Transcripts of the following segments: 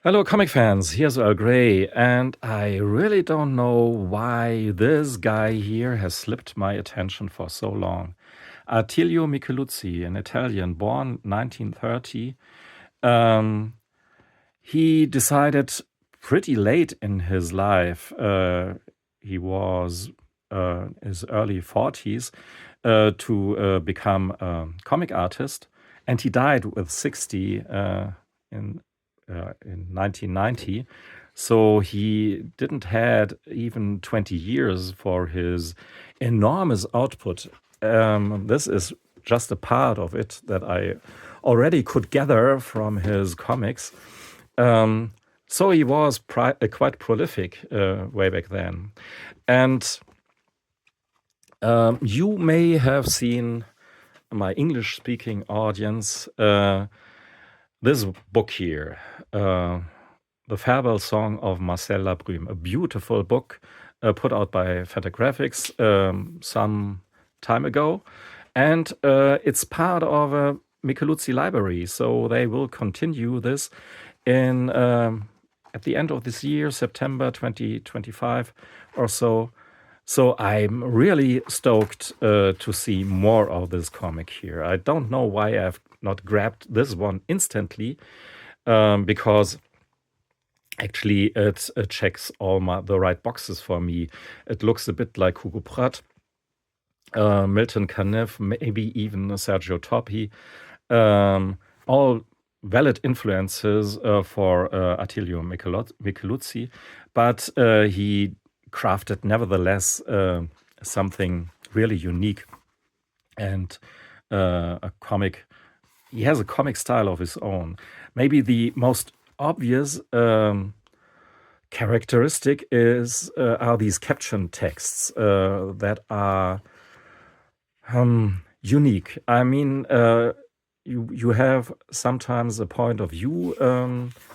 Hello, comic fans. Here's Earl Grey, and I really don't know why this guy here has slipped my attention for so long. Attilio Micheluzzi, an Italian, born 1930. Um, he decided pretty late in his life, he was his early 40s, to become a comic artist, and he died with 60 in 1990. So he didn't had even 20 years for his enormous output. This is just a part of it that I already could gather from his comics. So he was quite prolific way back then. And you may have seen, my English-speaking audience, this book here, The Farewell Song of Marcel Labrume, a beautiful book put out by Fantagraphics some time ago. And it's part of a Micheluzzi library, so they will continue this in at the end of this year, September 2025 or so. So I'm really stoked to see more of this comic here. I don't know why I've not grabbed this one instantly, because actually it checks all the right boxes for me. It looks a bit like Hugo Pratt, Milton Caniff, maybe even Sergio Toppi, all valid influences for Attilio Micheluzzi, but he crafted nevertheless something really unique and a comic. He has a comic style of his own. Maybe the most obvious characteristic are these caption texts that are unique. I mean, you have sometimes a point of view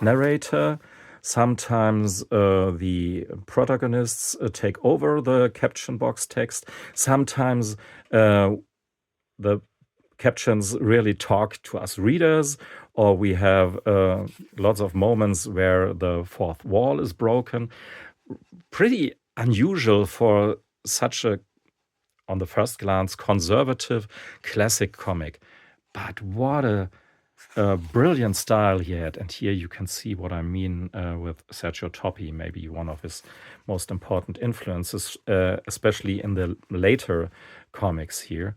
narrator. Sometimes the protagonists take over the caption box text. Sometimes the captions really talk to us readers, or we have lots of moments where the fourth wall is broken. Pretty unusual for such a, on the first glance, conservative classic comic. But what a brilliant style he had. And here you can see what I mean with Sergio Toppi, maybe one of his most important influences, especially in the later comics here.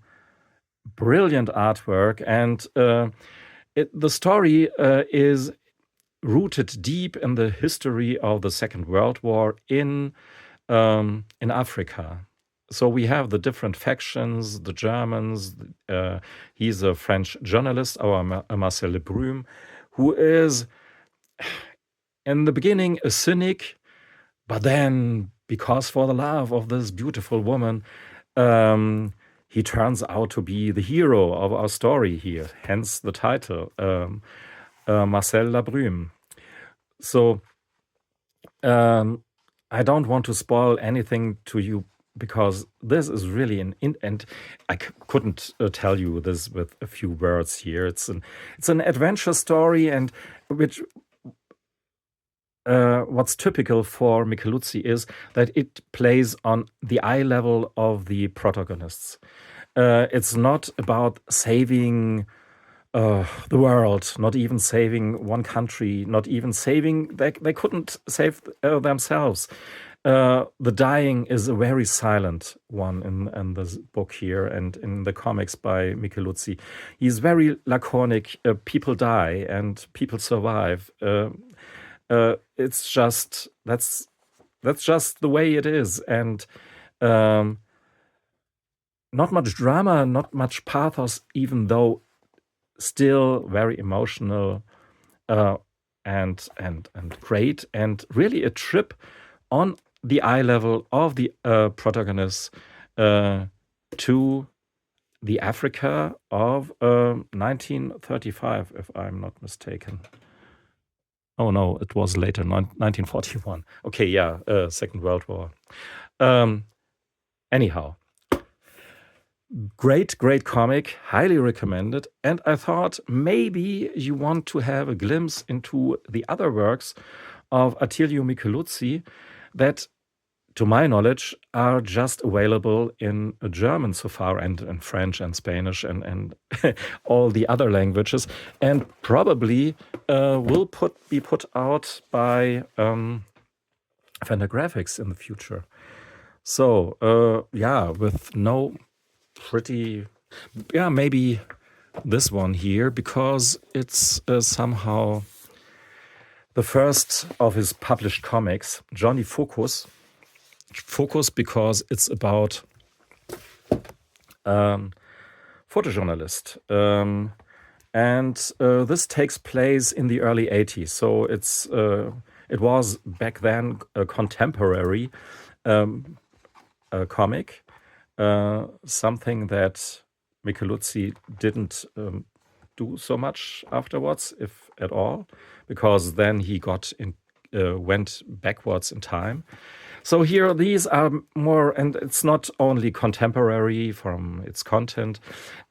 Brilliant artwork, and the story is rooted deep in the history of the Second World War in Africa. So we have the different factions, the Germans. He's a French journalist, our Marcel Labrume, who is in the beginning a cynic, but then, because for the love of this beautiful woman, he turns out to be the hero of our story here, hence the title, Marcel Labrume. So I don't want to spoil anything to you, because this is really and I couldn't tell you this with a few words here. It's an adventure story, and which what's typical for Micheluzzi is that it plays on the eye level of the protagonists. It's not about saving the world, not even saving one country, not even saving, they couldn't save themselves. The dying is a very silent one in this book here and in the comics by Micheluzzi. He's very laconic. People die and people survive. It's just that's just the way it is, and not much drama, not much pathos, even though still very emotional and great, and really a trip on the eye level of the protagonists to the Africa of 1935, if I'm not mistaken. Oh no, it was later, 1941. Okay, yeah, Second World War. Anyhow, Great, great comic, highly recommended. And I thought maybe you want to have a glimpse into the other works of Attilio Micheluzzi that, to my knowledge, are just available in German so far, and in French and Spanish and all the other languages, and probably will be put out by Fantagraphics in the future. So yeah, with no pretty, yeah, maybe this one here, because it's somehow the first of his published comics, Johnny Focus. Focus because it's about photojournalist. And this takes place in the early 80s. So it was back then a contemporary comic, something that Micheluzzi didn't do so much afterwards, if at all, because then he went backwards in time. So here, these are more, and it's not only contemporary from its content,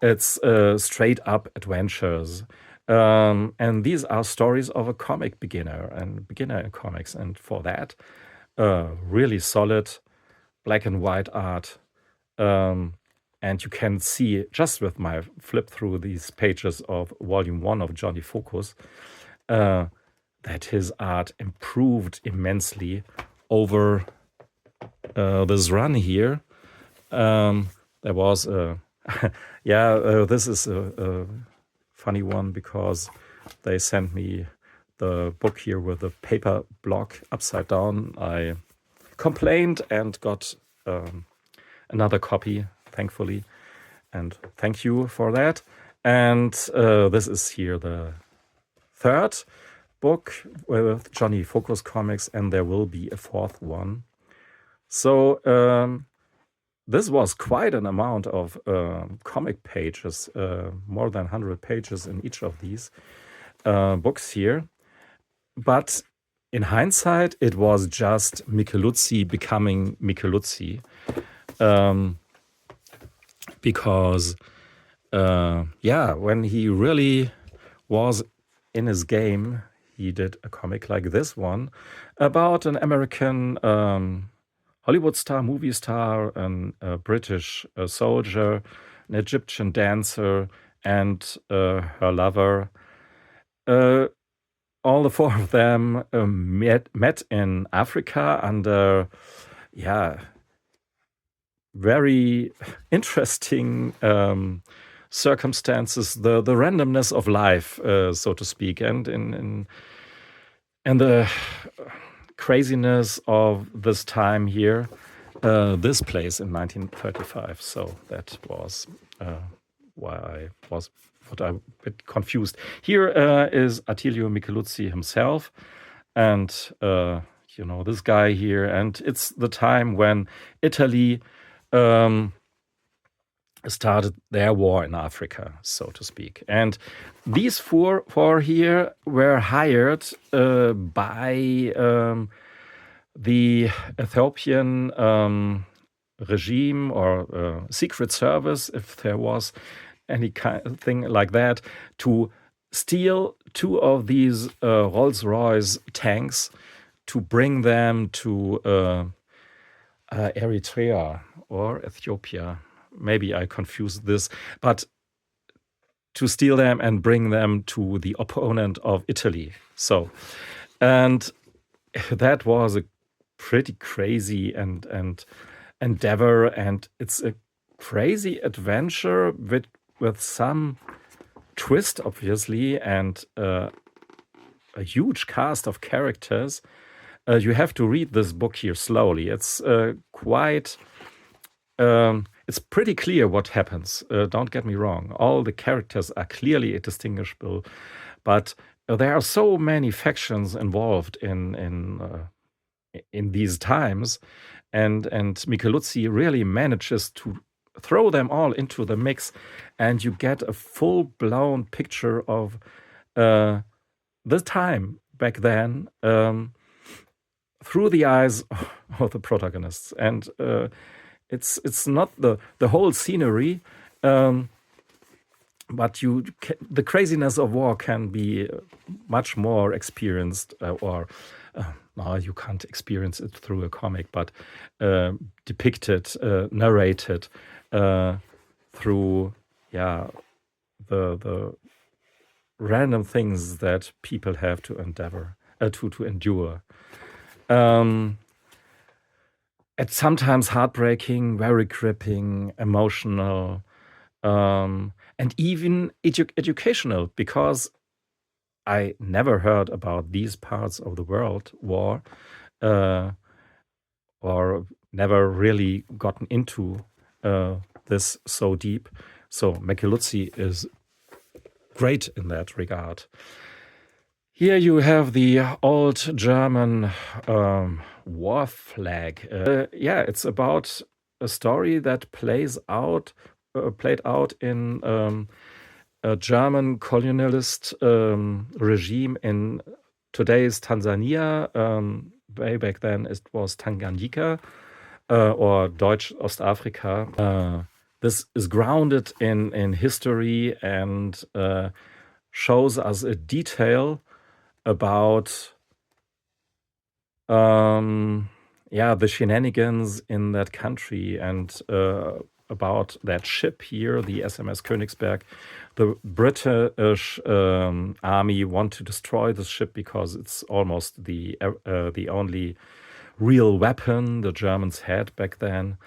it's straight up adventures. And these are stories of a comic beginner in comics. And for that, really solid black and white art. And you can see, just with my flip through these pages of volume 1 of Johnny Focus, that his art improved immensely over this run here. There was this is a funny one, because they sent me the book here with the paper block upside down. I complained and got another copy, thankfully, and thank you for that. And this is here the third book with Johnny Focus comics, and there will be a fourth one. So this was quite an amount of comic pages, more than 100 pages in each of these books here. But in hindsight, it was just Micheluzzi becoming Micheluzzi. Because, when he really was in his game, he did a comic like this one about an American Hollywood star, movie star, a British soldier, an Egyptian dancer, and her lover. All the four of them met in Africa under, very interesting circumstances, the randomness of life, so to speak, and the craziness of this time here. This place in 1935. So that was why I was a bit confused. Here is Attilio Micheluzzi himself, and this guy here, and it's the time when Italy started their war in Africa, so to speak. And these four here were hired by the Ethiopian regime or secret service, if there was any thing like that, to steal 2 of these Rolls-Royce tanks to bring them to Eritrea or Ethiopia. Maybe I confused this, but to steal them and bring them to the opponent of Italy. So, and that was a pretty crazy and endeavor, and it's a crazy adventure with some twist, obviously, and a huge cast of characters. You have to read this book here slowly. It's it's pretty clear what happens. Don't get me wrong. All the characters are clearly distinguishable, but there are so many factions involved in these times, and Micheluzzi really manages to throw them all into the mix, and you get a full-blown picture of the time back then through the eyes of the protagonists. And it's not the whole scenery, but the craziness of war can be much more experienced, or no, you can't experience it through a comic, but depicted, narrated through the random things that people have to to endure. It's sometimes heartbreaking, very gripping, emotional, and even educational, because I never heard about these parts of the world war, or never really gotten into this so deep. So Micheluzzi is great in that regard. Here you have the old German war flag. It's about a story that played out in a German colonialist regime in today's Tanzania. Way back then it was Tanganjika, or Deutsch Ostafrika. This is grounded in history and shows us a detail about the shenanigans in that country, and about that ship here, the SMS Königsberg. The British army want to destroy this ship because it's almost the only real weapon the Germans had back then.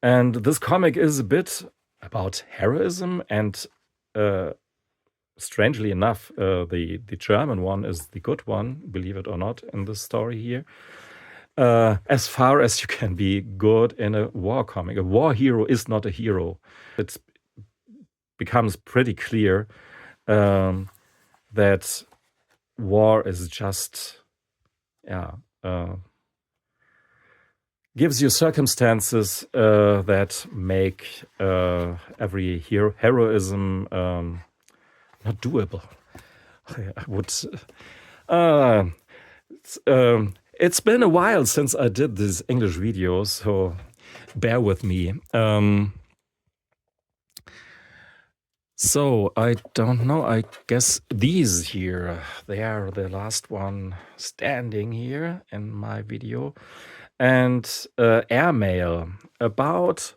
And this comic is a bit about heroism, and strangely enough, the German one is the good one, believe it or not, in this story here. As far as you can be good in a war comic. A war hero is not a hero. It becomes pretty clear that war is just, gives you circumstances that make every heroism not doable. I would. It's been a while since I did these English videos, so bear with me. So I don't know. I guess these here, they are the last one standing here in my video, and airmail, about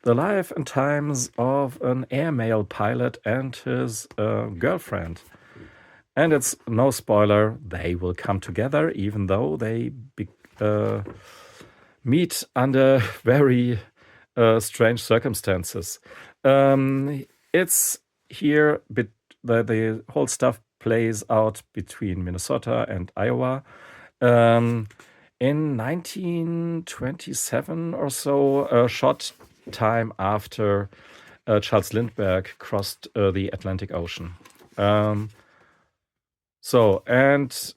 the life and times of an airmail pilot and his girlfriend. And it's no spoiler, they will come together, even though they meet under very strange circumstances. It's here, the whole stuff plays out between Minnesota and Iowa. In 1927 or so, a short time after Charles Lindbergh crossed the Atlantic Ocean. And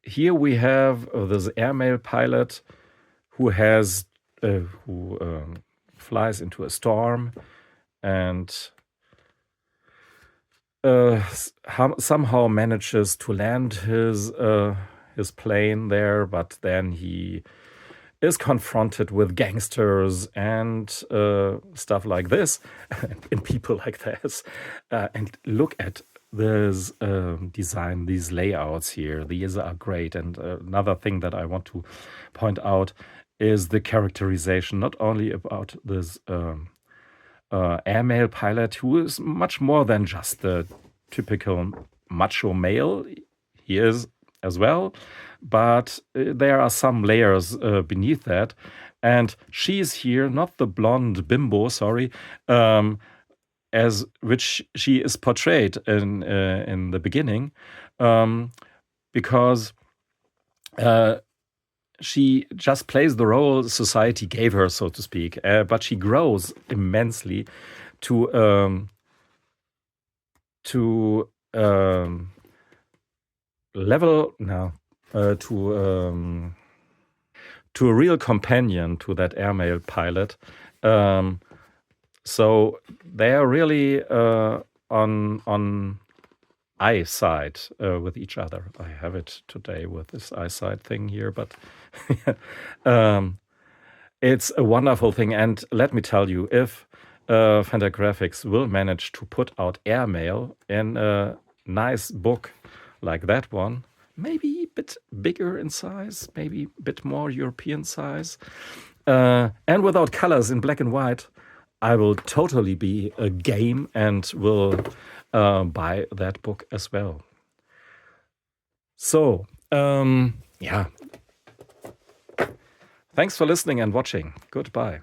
here we have this airmail pilot who flies into a storm and somehow manages to land his plane there, but then he is confronted with gangsters and stuff like this, and people like this. And look at this design, these layouts here. These are great. And another thing that I want to point out is the characterization, not only about this airmail pilot, who is much more than just the typical macho male. He is as well, but there are some layers beneath that. And she's here, not the blonde bimbo, sorry, as which she is portrayed in the beginning, because she just plays the role society gave her, so to speak, but she grows immensely to to a real companion to that airmail pilot. So they are really on eyesight with each other. I have it today with this eyesight thing here, but It's a wonderful thing. And let me tell you, if Fantagraphics will manage to put out airmail in a nice book like that one, maybe a bit bigger in size, maybe a bit more European size, and without colors in black and white, I will totally be a game and will buy that book as well. So, yeah. Thanks for listening and watching. Goodbye.